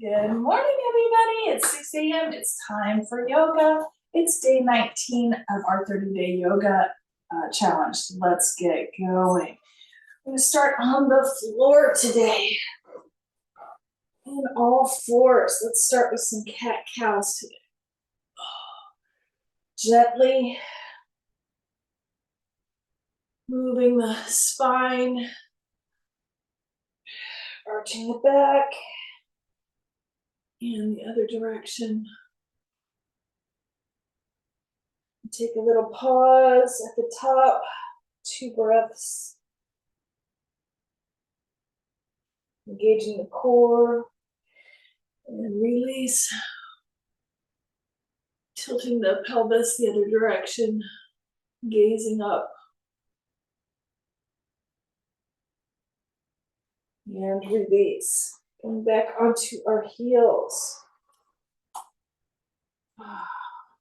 Good morning, everybody. It's 6 a.m. It's time for yoga. It's day 19 of our 30-day yoga challenge. Let's get going. I'm going to start on the floor today. In all fours. Let's start with some cat-cows today. Gently moving the spine, arching the back, and the other direction. Take a little pause at the top, 2 breaths. Engaging the core, and release. Tilting the pelvis the other direction, gazing up. And release. Going back onto our heels.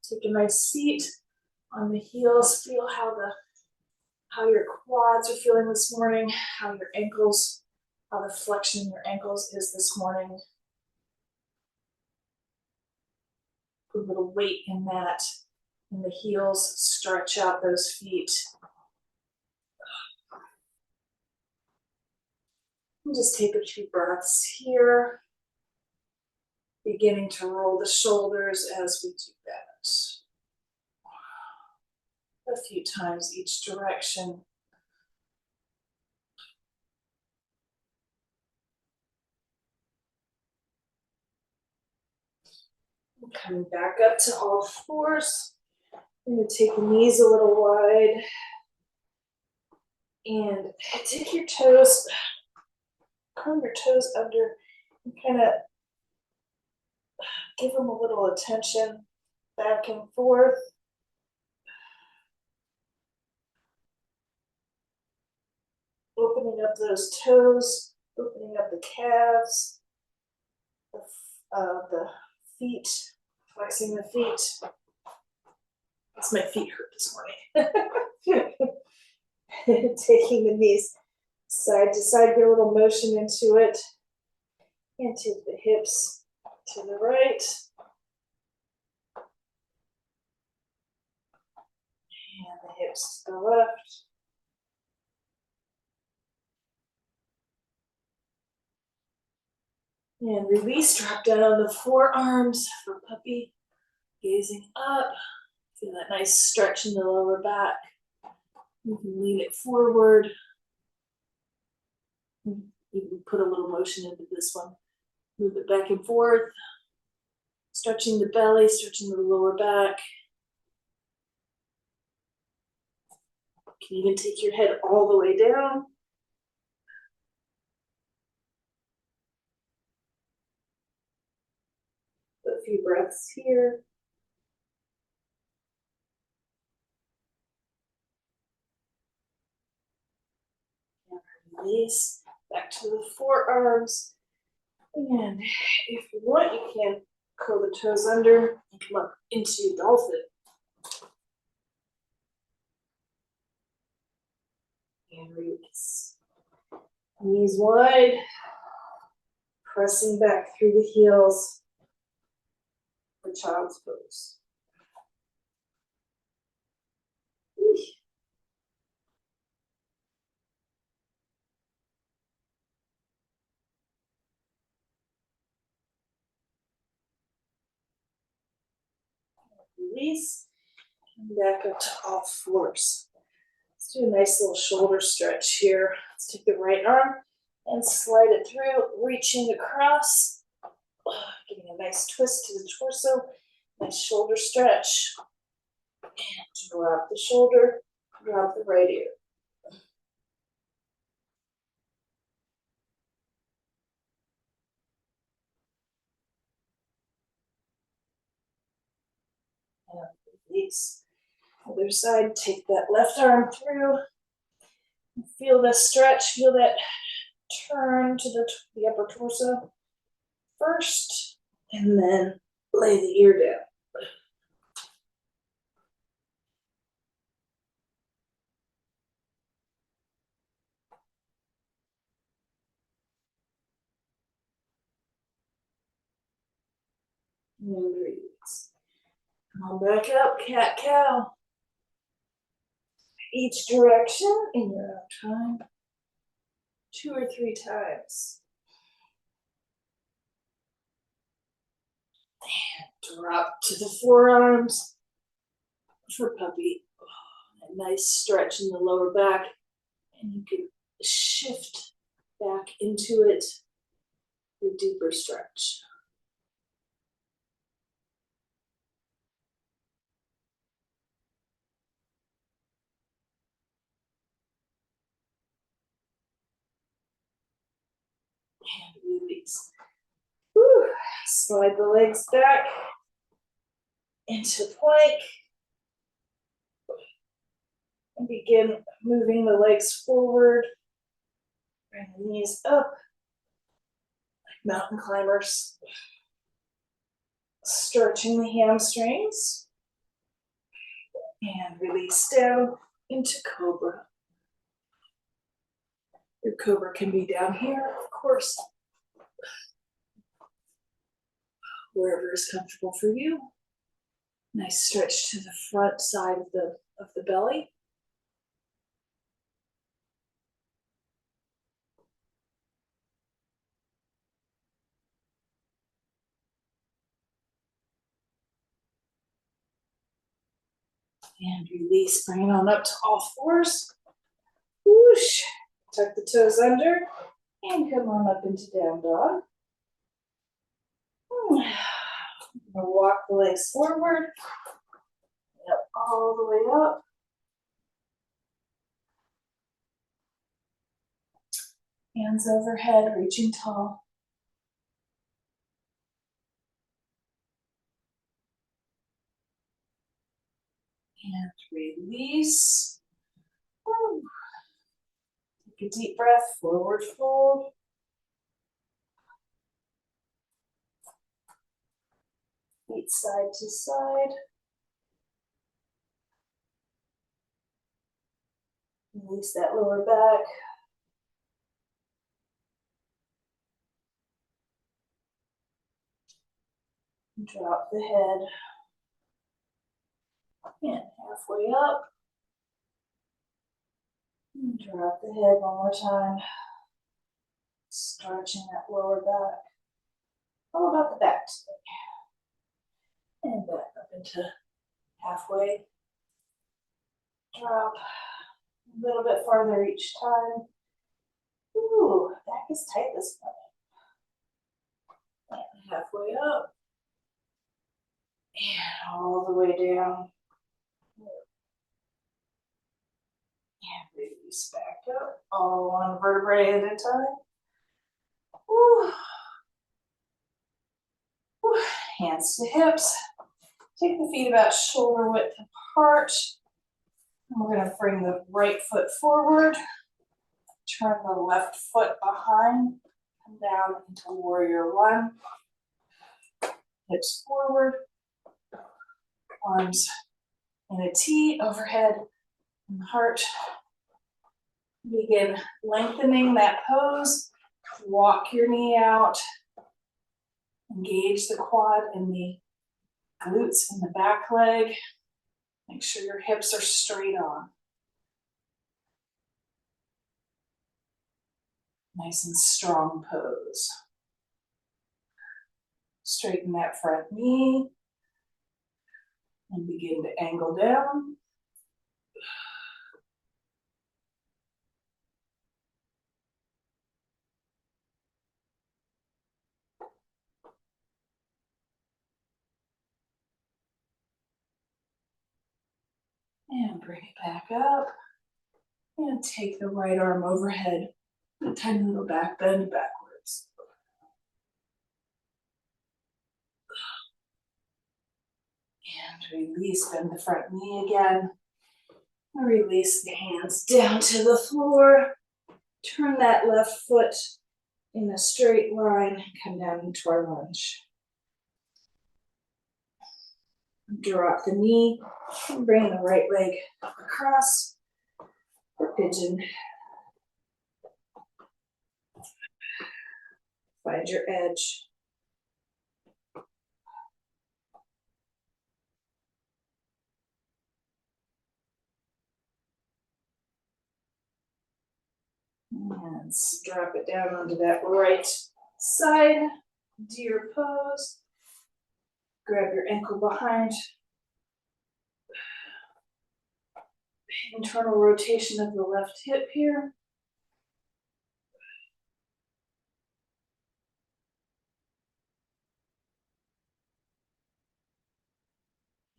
Take a nice seat on the heels. Feel how your quads are feeling this morning, how your ankles, how the flexion in your ankles is this morning. Put a little weight in that, in the heels. Stretch out those feet. And just take a few breaths here. Beginning to roll the shoulders as we do that. A few times each direction. Coming back up to all fours. I'm going to take the knees a little wide. And take your toes, curl your toes under, and kind of give them a little attention back and forth. Opening up those toes, opening up the calves, the feet, flexing the feet. That's my feet hurt this morning. Taking the knees side to side, get a little motion into it. And take the hips to the right. And the hips to the left. And release, drop down on the forearms for puppy. Gazing up. Feel that nice stretch in the lower back. You can lean it forward. You can put a little motion into this one. Move it back and forth. Stretching the belly, stretching the lower back. You can even take your head all the way down. A few breaths here. And release back to the forearms. And if you want, you can curl the toes under and come up into dolphin. And release. Knees wide. Pressing back through the heels for child's pose. Release. And back up to all fours. Let's do a nice little shoulder stretch here. Let's take the right arm and slide it through, reaching across, giving a nice twist to the torso. Nice shoulder stretch. And drop the shoulder, drop the right ear. And release. Other side, take that left arm through. Feel the stretch, feel that turn to the upper torso first, and then lay the ear down. And release. Come back up, cat cow. Each direction in your own time. 2 or 3 times. And drop to the forearms for puppy. A nice stretch in the lower back. And you can shift back into it for a deeper stretch. And release. Whew. Slide the legs back into plank. And begin moving the legs forward. Bring the knees up. Like mountain climbers. Stretching the hamstrings. And release down into cobra. Your cobra can be down here, of course. Wherever is comfortable for you. Nice stretch to the front side of the belly. And release, bring it on up to all fours. Whoosh. Tuck the toes under and come on up into down dog. Walk the legs forward. Yep, all the way up. Hands overhead, reaching tall. And release. Woo. Take a deep breath, forward fold. Feet side to side. Release that lower back. Drop the head. And halfway up. And drop the head one more time. Stretching that lower back. All about the back today. And back up into halfway. Drop a little bit farther each time. Ooh, back is tight this morning. And halfway up. And all the way down. And release back up. All one vertebrae at a time. Ooh. Ooh. Hands to hips. Take the feet about shoulder width apart. And we're going to bring the right foot forward. Turn the left foot behind. Come down into warrior one. Hips forward. Arms in a T overhead and the heart. Begin lengthening that pose. Walk your knee out. Engage the quad and the glutes in the back leg. Make sure your hips are straight on. Nice and strong pose. Straighten that front knee. And begin to angle down. And bring it back up. And take the right arm overhead. A tiny little back bend backwards. And release, bend the front knee again. Release the hands down to the floor. Turn that left foot in a straight line and come down into our lunge. Drop the knee and bring the right leg across for pigeon. Find your edge. And drop it down onto that right side, deer pose. Grab your ankle behind. Internal rotation of the left hip here.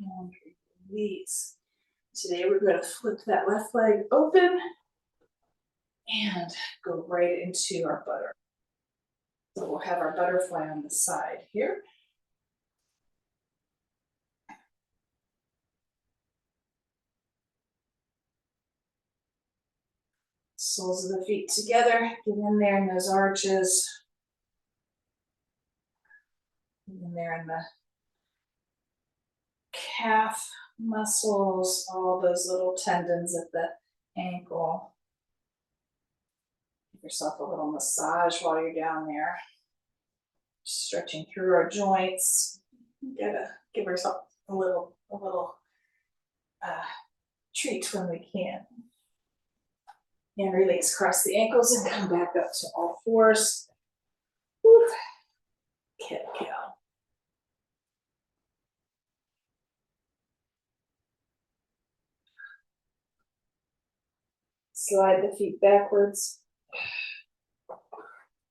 And release. Today we're going to flip that left leg open and go right into our butter. So we'll have our butterfly on the side here. Soles of the feet together, get in there in those arches. Get in there in the calf muscles, all those little tendons at the ankle. Give yourself a little massage while you're down there. Stretching through our joints. Gotta give ourselves a little treat when we can. And release, cross the ankles and come back up to all fours. Woo. Cat cow. Slide the feet backwards.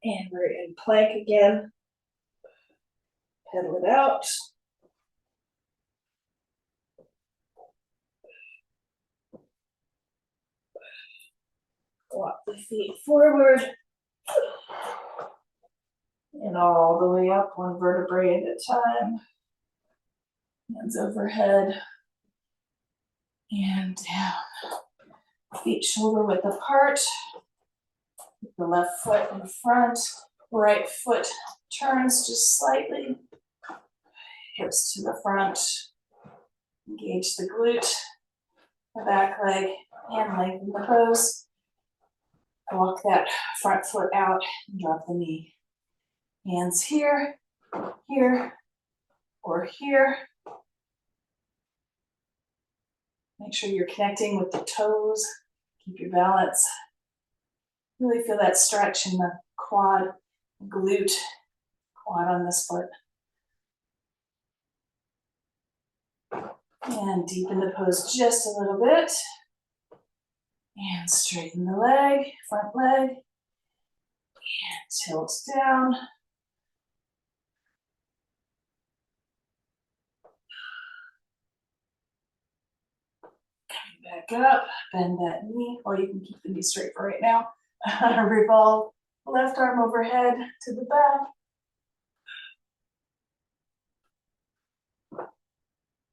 And we're in plank again. Pedal it out. Walk the feet forward. And all the way up, one vertebrae at a time. Hands overhead. And down. Feet shoulder width apart. The left foot in front. Right foot turns just slightly. Hips to the front. Engage the glute. The back leg. And lengthen the pose. Walk that front foot out and drop the knee. Hands here, here, or here. Make sure you're connecting with the toes. Keep your balance. Really feel that stretch in the quad, glute, quad on this foot. And deepen the pose just a little bit. And straighten the leg, front leg. And tilt down. Back up, bend that knee, or you can keep the knee straight for right now. Revolve left arm overhead to the back.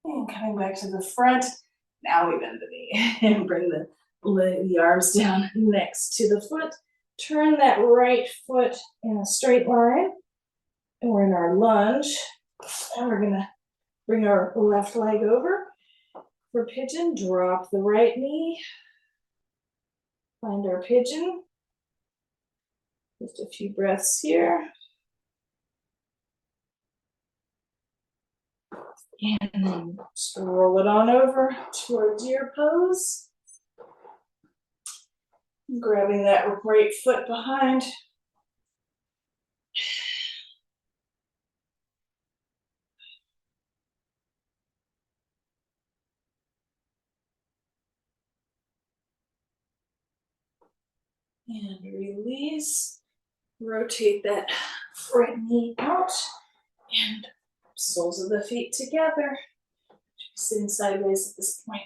And coming back to the front. Now we bend the knee and bring the arms down next to the foot. Turn that right foot in a straight line. And we're in our lunge. And we're gonna bring our left leg over. For pigeon, drop the right knee. Find our pigeon. Just a few breaths here. And then just roll it on over to our deer pose. Grabbing that right foot behind. And release. Rotate that right knee out. And soles of the feet together. Sitting sideways at this point.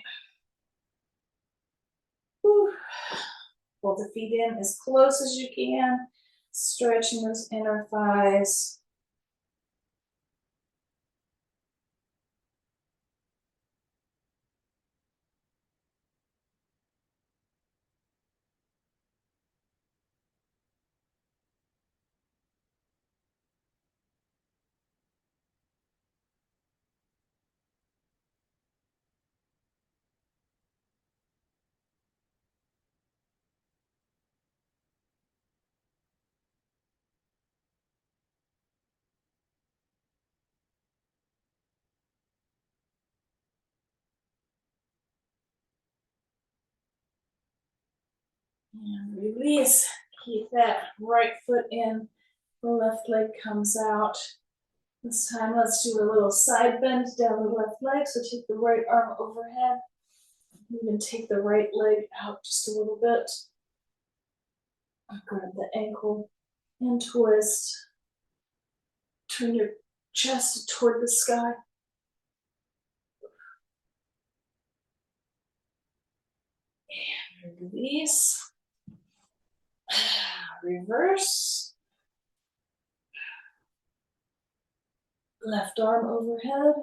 Whew. Pull the feet in as close as you can. Stretching those inner thighs. And release. Keep that right foot in, the left leg comes out. This time, let's do a little side bend down the left leg. So take the right arm overhead. Even take the right leg out just a little bit. Grab the ankle and twist. Turn your chest toward the sky. And release. Reverse. Left arm overhead.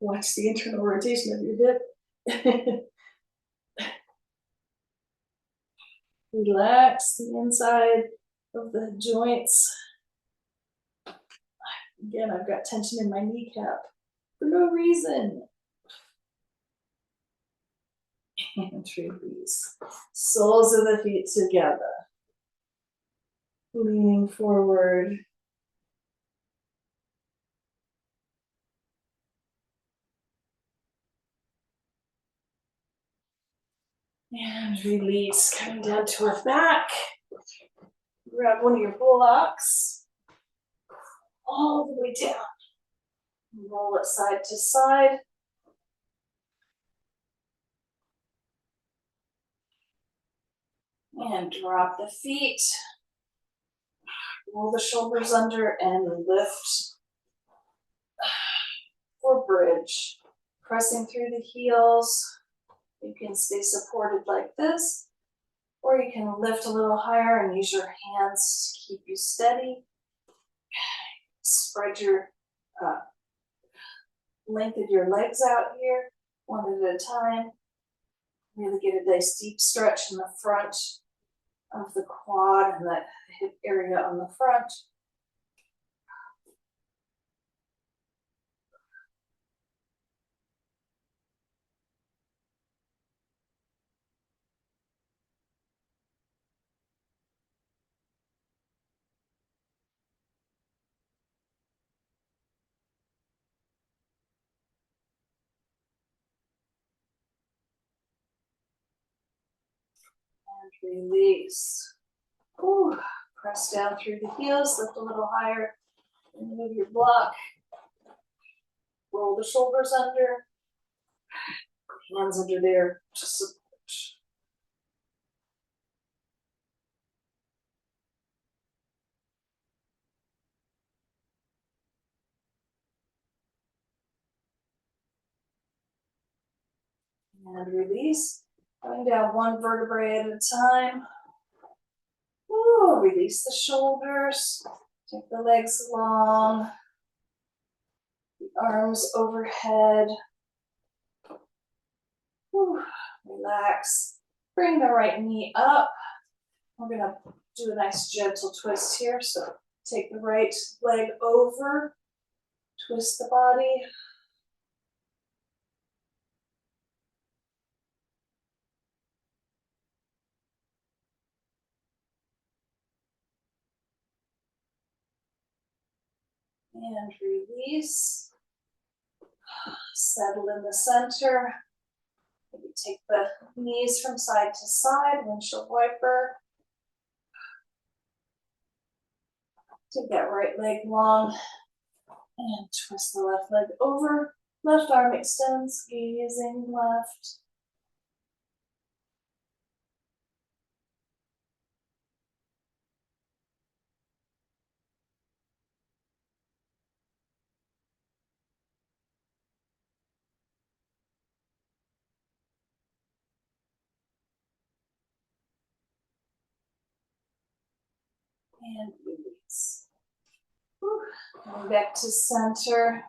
Watch the internal rotation of your hip. Relax the inside of the joints. Again, I've got tension in my kneecap for no reason. And release. Soles of the feet together. Leaning forward. And release, coming down to our back. Grab one of your bullocks. All the way down. Roll it side to side. And drop the feet. Roll the shoulders under and lift for bridge. Pressing through the heels. You can stay supported like this, or you can lift a little higher and use your hands to keep you steady. Spread your, lengthen your legs out here, one at a time. Really get a nice deep stretch in the front of the quad and that hip area on the front. And release. Ooh. Press down through the heels, lift a little higher, and move your block. Roll the shoulders under, hands under there to support. And release. Going down one vertebrae at a time. Ooh, release the shoulders. Take the legs long. The arms overhead. Ooh, relax. Bring the right knee up. We're gonna do a nice gentle twist here. So take the right leg over. Twist the body. And release. Settle in the center. Maybe take the knees from side to side, windshield wiper. Take that right leg long and twist the left leg over. Left arm extends, gazing left. And release. Coming back to center.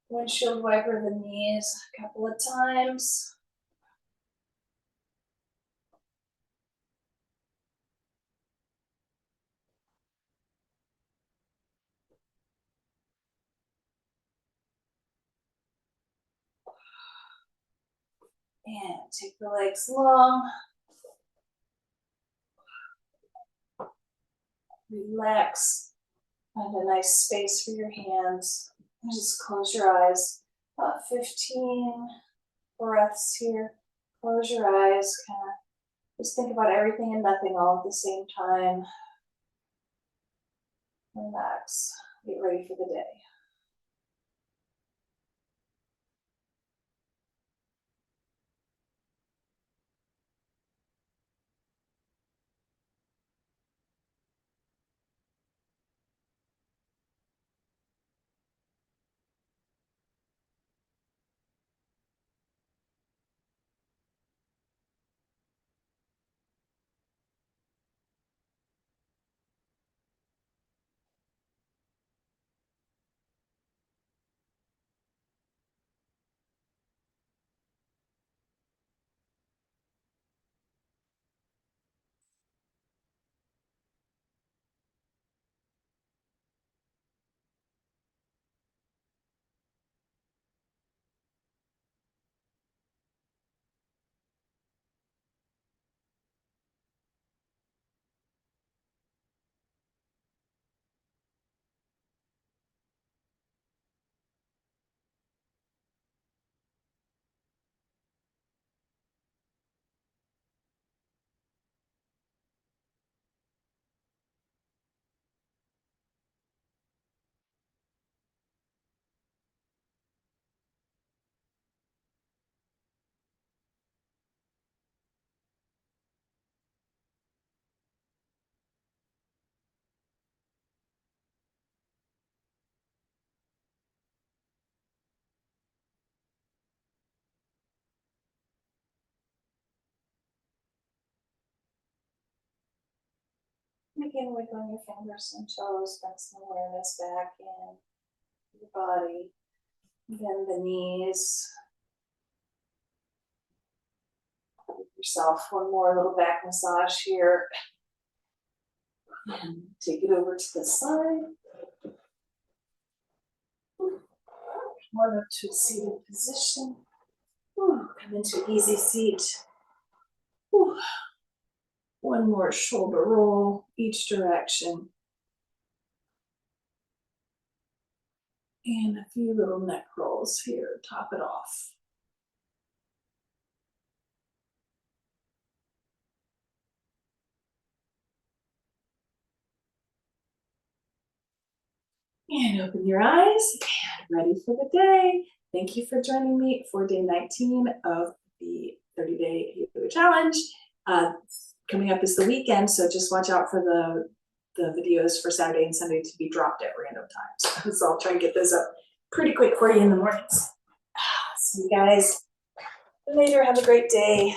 Windshield wiper the knees a couple of times. And take the legs long. Relax. Find a nice space for your hands. And just close your eyes. About 15 breaths here. Close your eyes, kind of just think about everything and nothing all at the same time. Relax, get ready for the day. Begin wiggling your fingers and toes, bring some awareness back in your body. Bend the knees. Give yourself one more little back massage here. And take it over to the side. One up to a seated position. Come into easy seat. One more shoulder roll each direction. And a few little neck rolls here, top it off. And open your eyes and ready for the day. Thank you for joining me for day 19 of the 30-day yoga challenge. Coming up is the weekend, so just watch out for the videos for Saturday and Sunday to be dropped at random times. So I'll try and get those up pretty quick for you in the mornings. See you guys later. Have a great day.